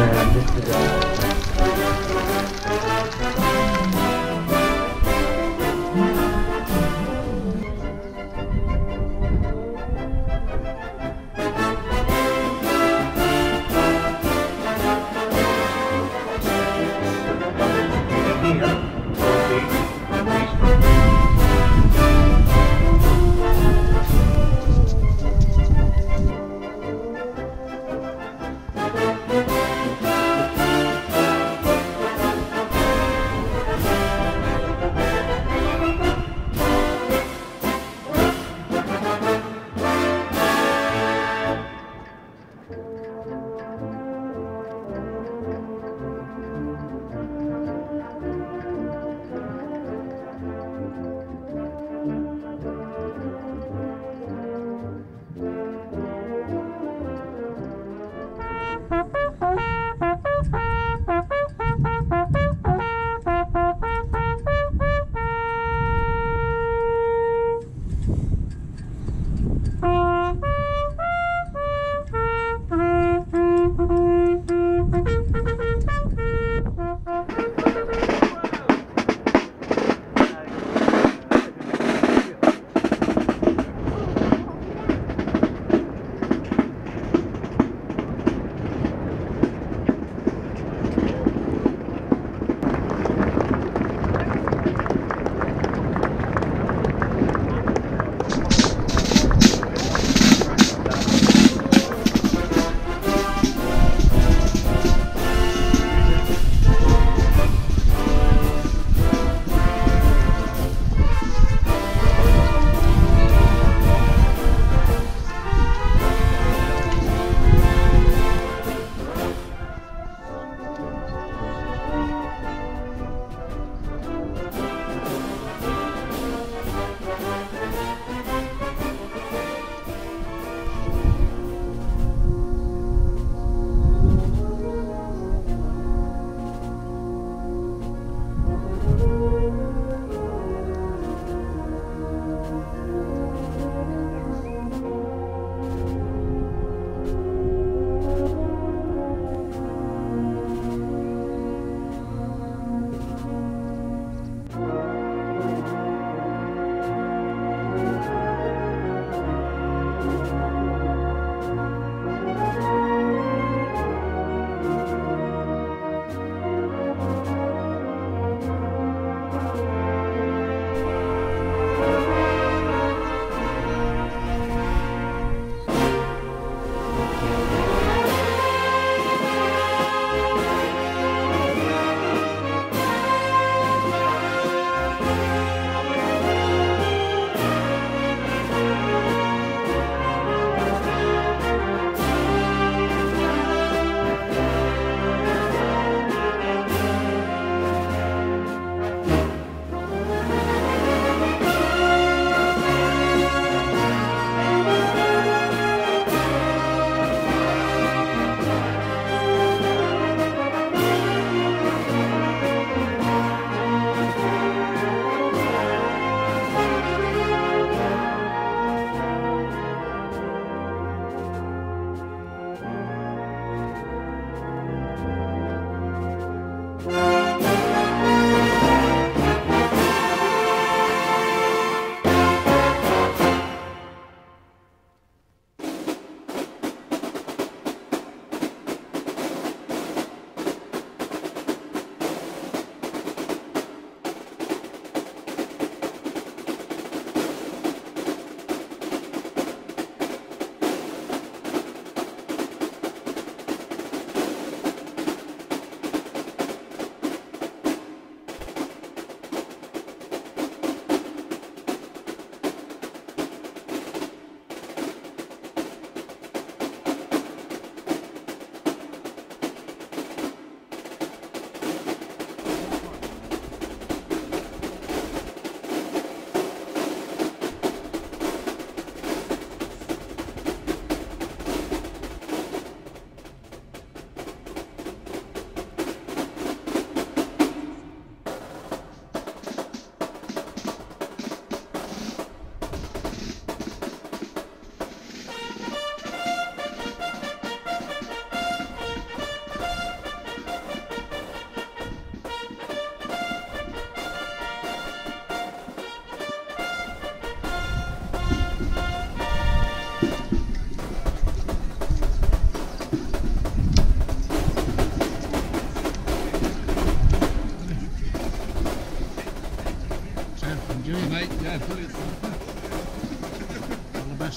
Man, this is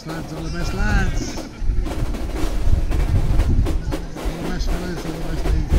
best lads, all the best lads. All the best fellas, all the best ladies.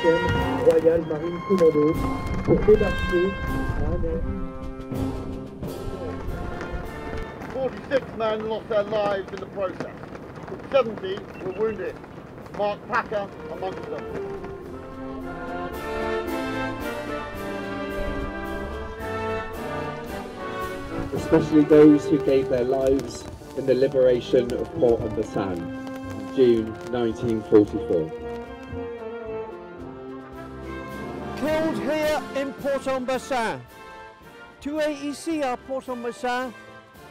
Royal Marine Commando pour débarquer à Annette. 46 men lost their lives in the process. 70 were wounded, Mark Packer amongst them. Especially those who gave their lives in the liberation of Port and Bessin in June 1944. Killed here in Port-en-Bessin. Tué ici à Port-en-Bessin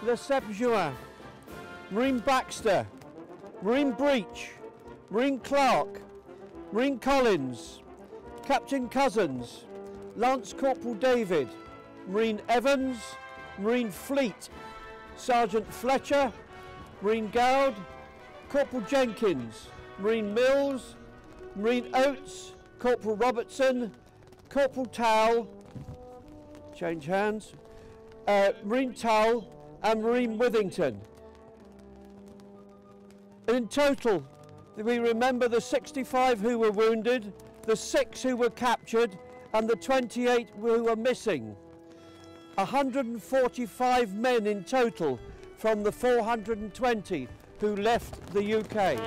le 7 juin. Marine Baxter, Marine Breach, Marine Clark, Marine Collins, Captain Cousins, Lance Corporal David, Marine Evans, Marine Fleet, Sergeant Fletcher, Marine Gowd, Corporal Jenkins, Marine Mills, Marine Oates, Corporal Robertson, Corporal Towell, change hands, Marine Towell and Marine Withington. In total, we remember the 65 who were wounded, the 6 who were captured and the 28 who were missing. 145 men in total from the 420 who left the UK.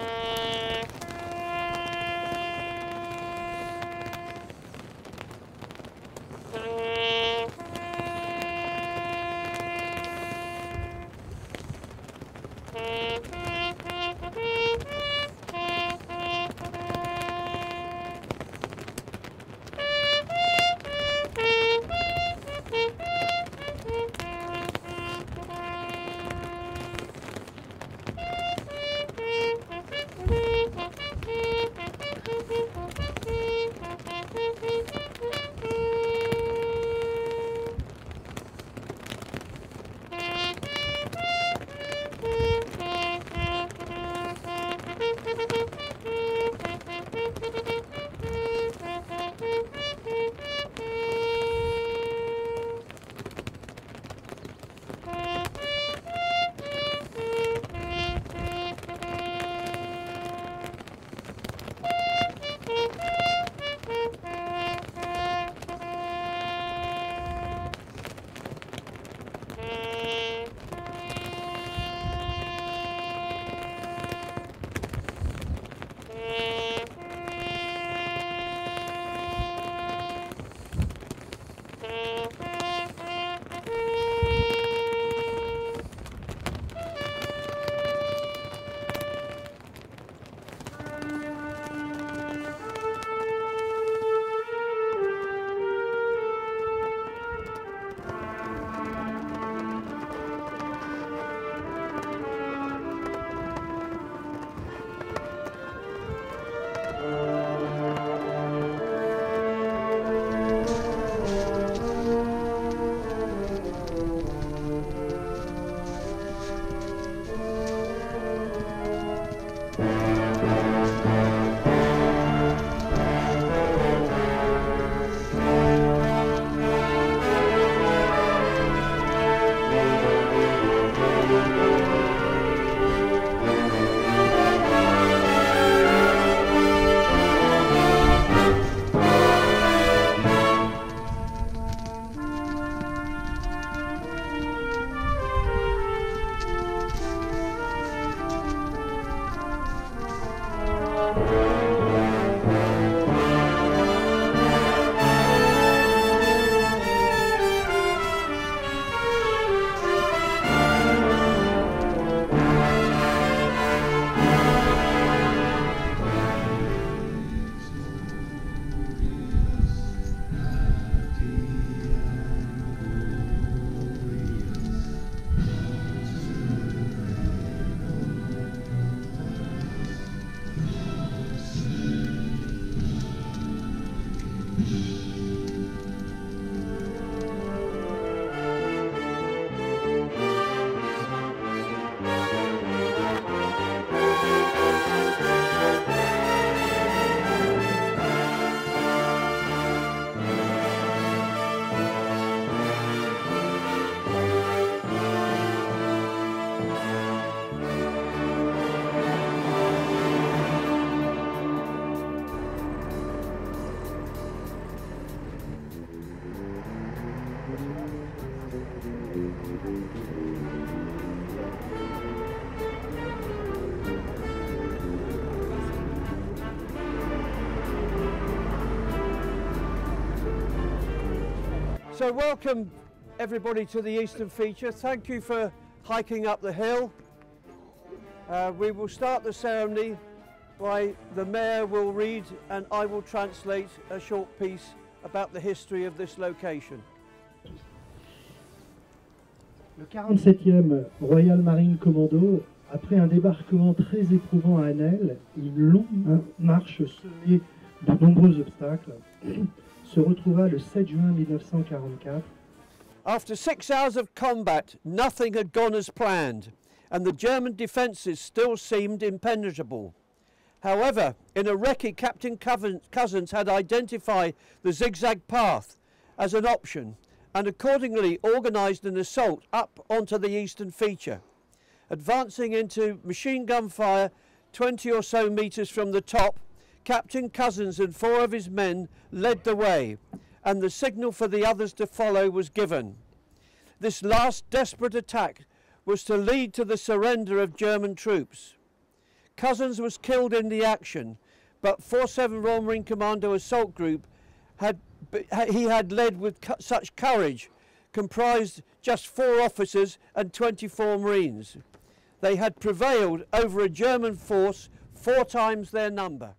So welcome everybody to the Eastern Feature. Thank you for hiking up the hill. We will start the ceremony by the Mayor will read and I will translate a short piece about the history of this location. Le 47e Royal Marine Commando, après un débarquement très éprouvant à Annelles et une longue marche semée de nombreux obstacles, se retrouva le 7 juin 1944. After 6 hours of combat, nothing had gone as planned, and the German defences still seemed impenetrable. However, in a recce, Captain Cousins had identified the zigzag path as an option, and accordingly organised an assault up onto the Eastern Feature, advancing into machine gun fire 20 or so metres from the top. Captain Cousins and 4 of his men led the way, and the signal for the others to follow was given. This last desperate attack was to lead to the surrender of German troops. Cousins was killed in the action, but 47 Royal Marine Commando Assault Group had led with such courage, comprised just 4 officers and 24 Marines. They had prevailed over a German force 4 times their number.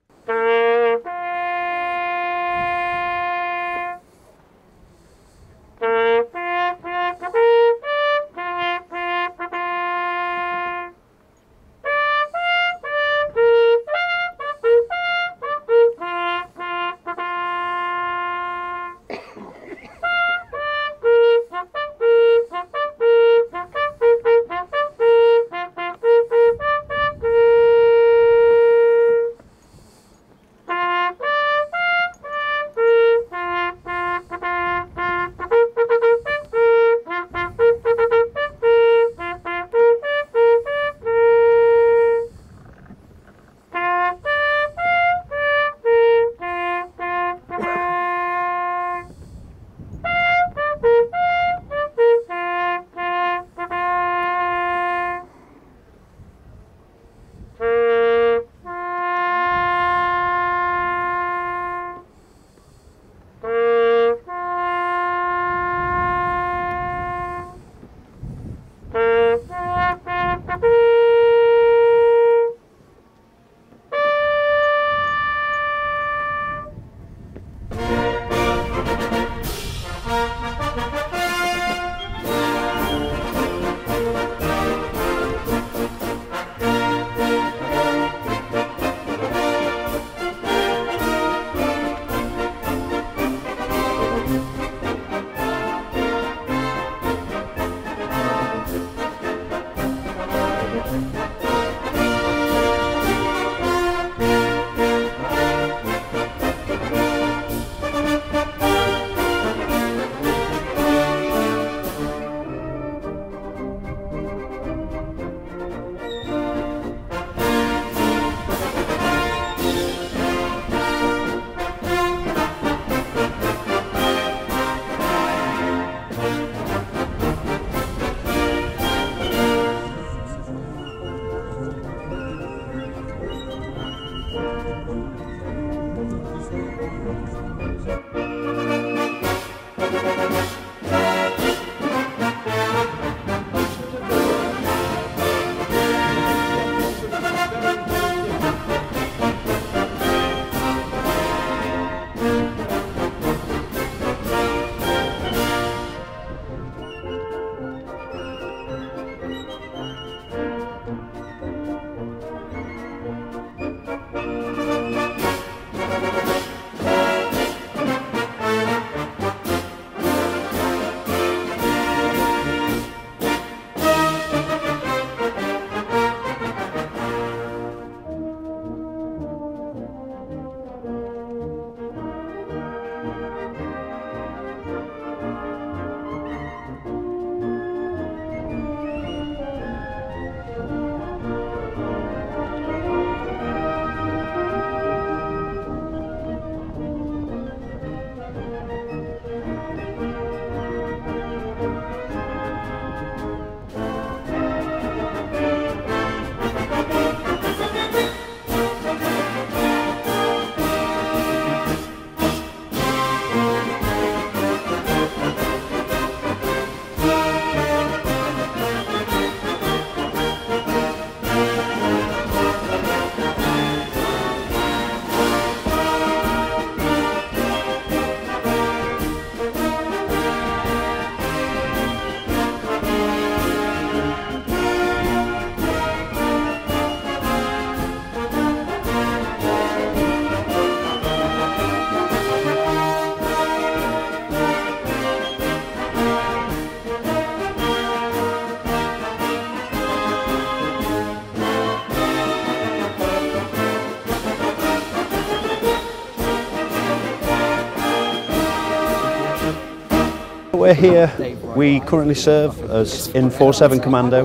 We're here, we currently serve as in 47 Commando.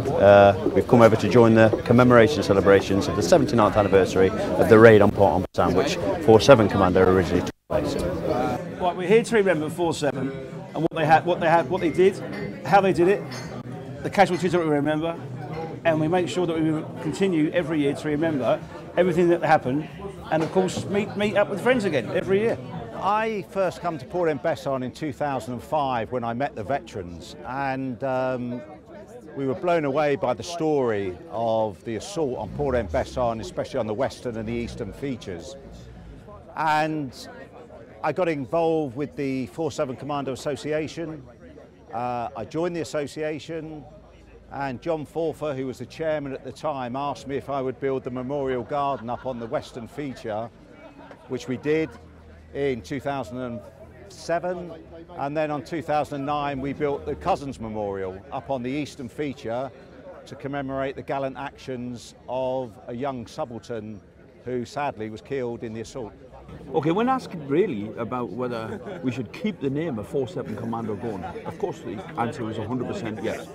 We've come over to join the commemoration celebrations of the 79th anniversary of the raid on Port-en-Bessin, which 47 Commando originally took place. Right, we're here to remember 47 and what they did, how they did it, the casualties that we remember, and we make sure that we continue every year to remember everything that happened, and of course meet up with friends again every year. I first come to Port-en-Bessin in 2005 when I met the veterans, and we were blown away by the story of the assault on Port-en-Bessin, especially on the western and the eastern features. And I got involved with the 47 Commando Association. I joined the association, and John Forfer, who was the chairman at the time, asked me if I would build the memorial garden up on the western feature, which we did in 2007, and then on 2009 we built the Cousins Memorial up on the eastern feature to commemorate the gallant actions of a young subaltern who sadly was killed in the assault. Okay, when asked really about whether we should keep the name of 47 Commando going, of course the answer was 100% yes.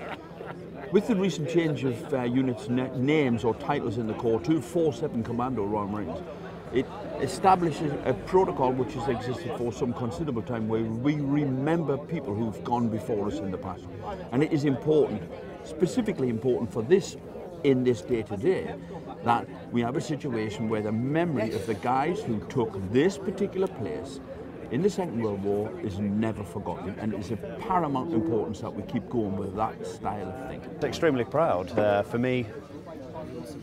With the recent change of units' names or titles in the Corps to 47 Commando Royal Marines, it establishes a protocol which has existed for some considerable time, where we remember people who've gone before us in the past. And it is important, specifically important for this, in this day-to-day, that we have a situation where the memory of the guys who took this particular place in the Second World War is never forgotten, and it's of paramount importance that we keep going with that style of thing. Extremely proud. For me,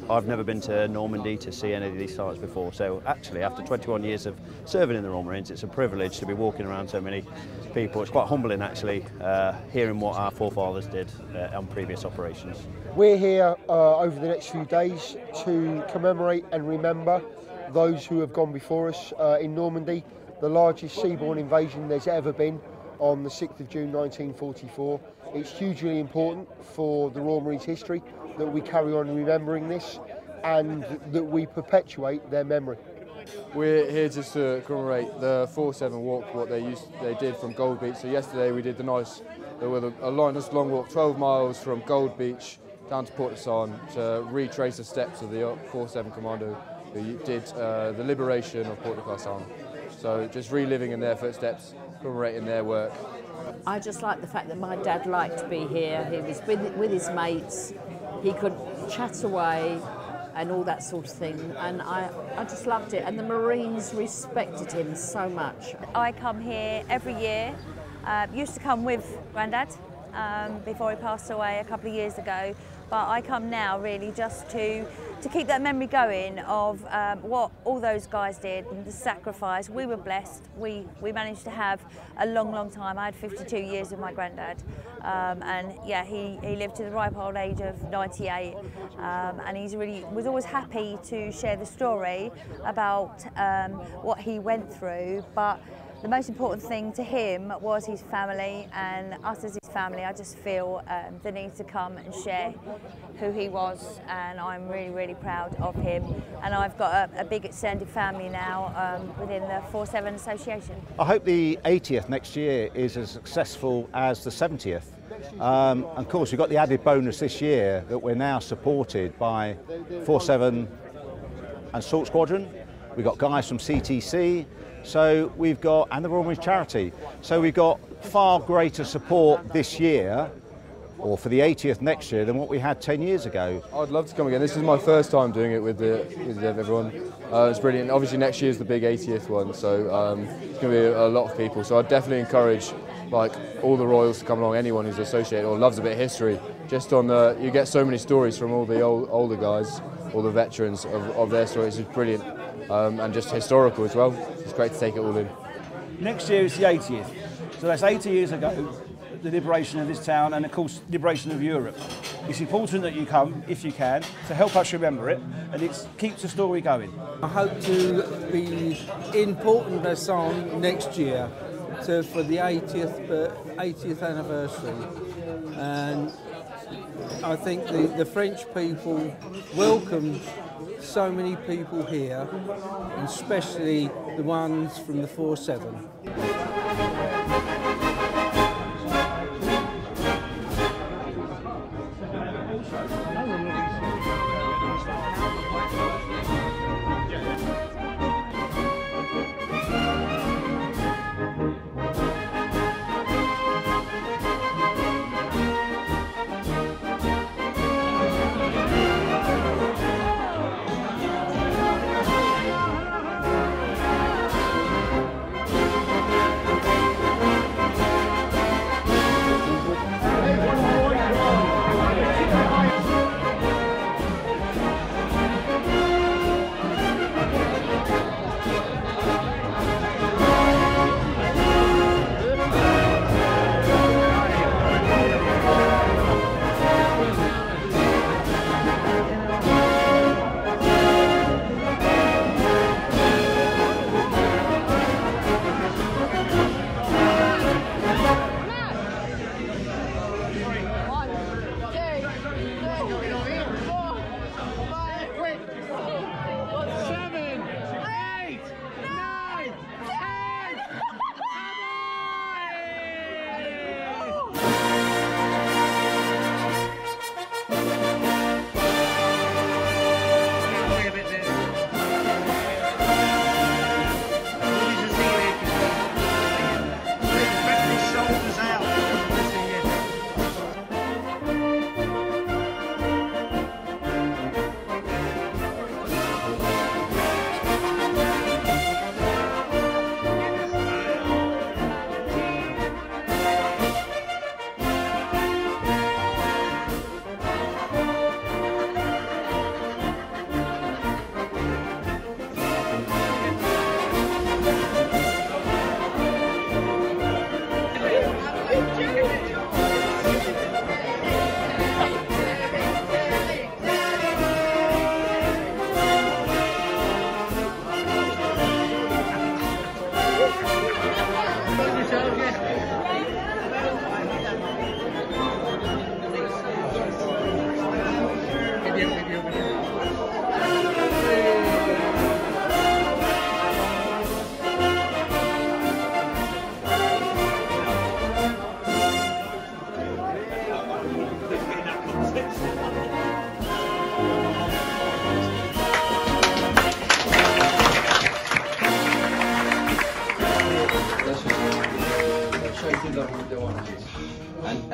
I've never been to Normandy to see any of these sites before, so actually after 21 years of serving in the Royal Marines, it's a privilege to be walking around so many people. It's quite humbling actually, hearing what our forefathers did on previous operations. We're here over the next few days to commemorate and remember those who have gone before us in Normandy, the largest seaborne invasion there's ever been on the 6th of June 1944. It's hugely important for the Royal Marines history that we carry on remembering this and that we perpetuate their memory. We're here just to commemorate the 47 walk, what they did from Gold Beach. So yesterday we did a nice long walk, 12 miles from Gold Beach down to Port-en-Bessin to retrace the steps of the 47 Commando who did the liberation of Port-en-Bessin. So just reliving in their footsteps, commemorating their work. I just like the fact that my dad liked to be here. He was with his mates. He could chat away and all that sort of thing, and I just loved it, and the Marines respected him so much. I come here every year. Used to come with Grandad before he passed away a couple of years ago, but I come now really just to keep that memory going of what all those guys did and the sacrifice. We were blessed. We managed to have a long time. I had 52 years with my granddad, and yeah, he lived to the ripe old age of 98, and he was always happy to share the story about what he went through. But the most important thing to him was his family, and us as his family, I just feel the need to come and share who he was, and I'm really proud of him. And I've got a big extended family now within the 47 Association. I hope the 80th next year is as successful as the 70th. Of course, we've got the added bonus this year that we're now supported by 47 Assault Squadron. We've got guys from CTC. So we've got, and the Royal Marines Charity. So we've got far greater support this year, or for the 80th next year, than what we had 10 years ago. I'd love to come again. This is my first time doing it with everyone. It's brilliant. Obviously next year is the big 80th one, so it's going to be a lot of people. So I'd definitely encourage like all the Royals to come along, anyone who's associated or loves a bit of history. Just on you get so many stories from all the older guys, all the veterans of their stories. It's brilliant. And just historical as well. It's great to take it all in. Next year is the 80th, so that's 80 years ago, the liberation of this town and of course liberation of Europe. It's important that you come, if you can, to help us remember it, and it keeps the story going. I hope to be in Port-en-Bessin next year for the 80th anniversary, and I think the French people welcomed so many people here, and especially the ones from the 47.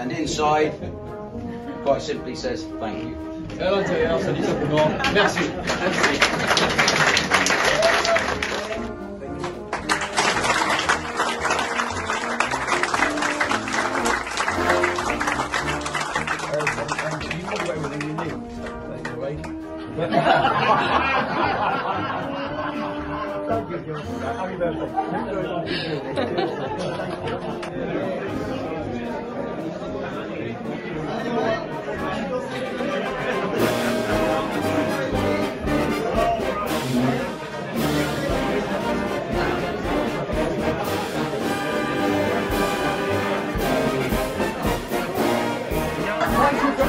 And inside, quite simply says, thank you. Merci.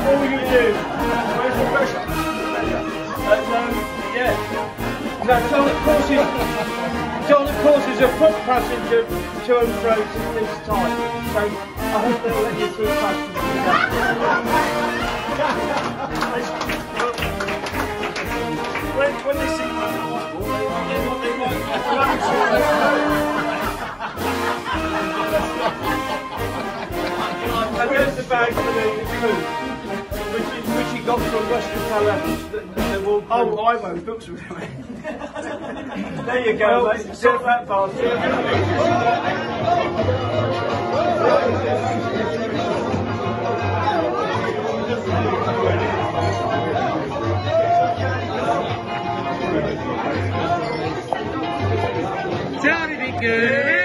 All you do. Where's the pressure? Yeah. Now, John, of course, is a foot passenger to and fro since this time. So I hope they'll let you through passengers. When they see my they might and there's the bag for the crew. Which he got from Western Colour. Oh, I wrote books with him. There you go, mate. Sort that bastard. Johnny be good.